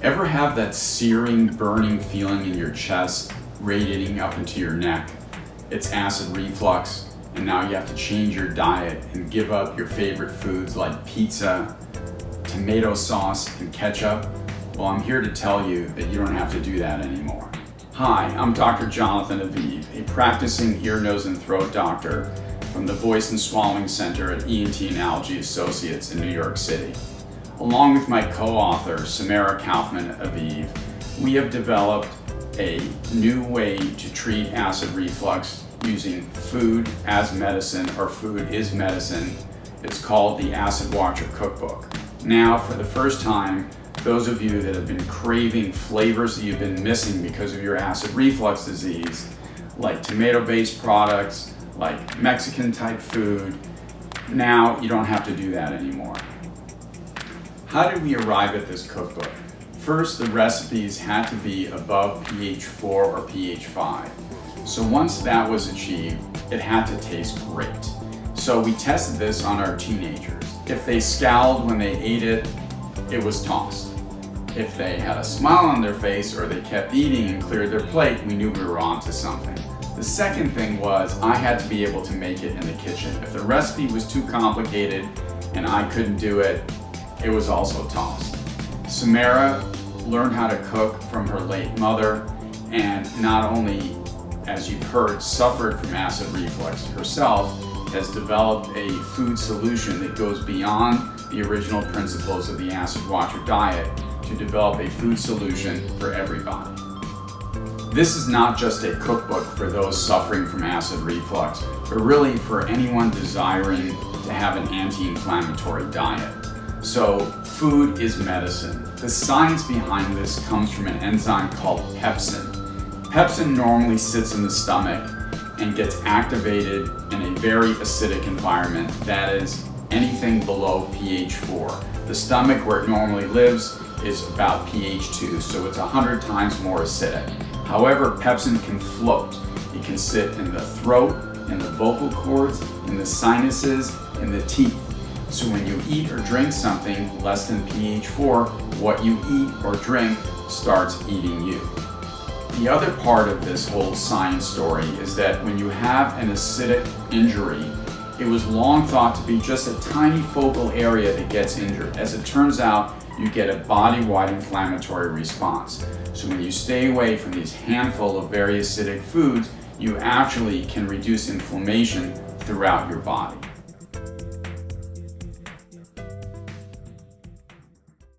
Ever have that searing, burning feeling in your chest, radiating up into your neck? It's acid reflux, and now you have to change your diet and give up your favorite foods like pizza, tomato sauce, and ketchup? Well, I'm here to tell you that you don't have to do that anymore. Hi, I'm Dr. Jonathan Aviv, a practicing ear, nose, and throat doctor from the Voice and Swallowing Center at ENT and Allergy Associates in New York City. Along with my co-author, Samara Kaufmann Aviv, we have developed a new way to treat acid reflux using food as medicine, or food is medicine. It's called the Acid Watcher Cookbook. Now, for the first time, those of you that have been craving flavors that you've been missing because of your acid reflux disease, like tomato-based products, like Mexican-type food, now you don't have to do that anymore. How did we arrive at this cookbook? First, the recipes had to be above pH 4 or pH 5. So once that was achieved, it had to taste great. So we tested this on our teenagers. If they scowled when they ate it, it was tossed. If they had a smile on their face or they kept eating and cleared their plate, we knew we were onto something. The second thing was I had to be able to make it in the kitchen. If the recipe was too complicated and I couldn't do it, it was also tossed. Samara learned how to cook from her late mother, and not only, as you've heard, suffered from acid reflux herself, has developed a food solution that goes beyond the original principles of the Acid Watcher diet to develop a food solution for everybody. This is not just a cookbook for those suffering from acid reflux, but really for anyone desiring to have an anti-inflammatory diet. So, food is medicine. The science behind this comes from an enzyme called pepsin. Pepsin normally sits in the stomach and gets activated in a very acidic environment, that is, anything below pH 4. The stomach, where it normally lives, is about pH 2, so it's 100 times more acidic. However, pepsin can float. It can sit in the throat, in the vocal cords, in the sinuses, in the teeth. So when you eat or drink something less than pH 4, what you eat or drink starts eating you. The other part of this whole science story is that when you have an acidic injury, it was long thought to be just a tiny focal area that gets injured. As it turns out, you get a body-wide inflammatory response. So when you stay away from these handful of very acidic foods, you actually can reduce inflammation throughout your body.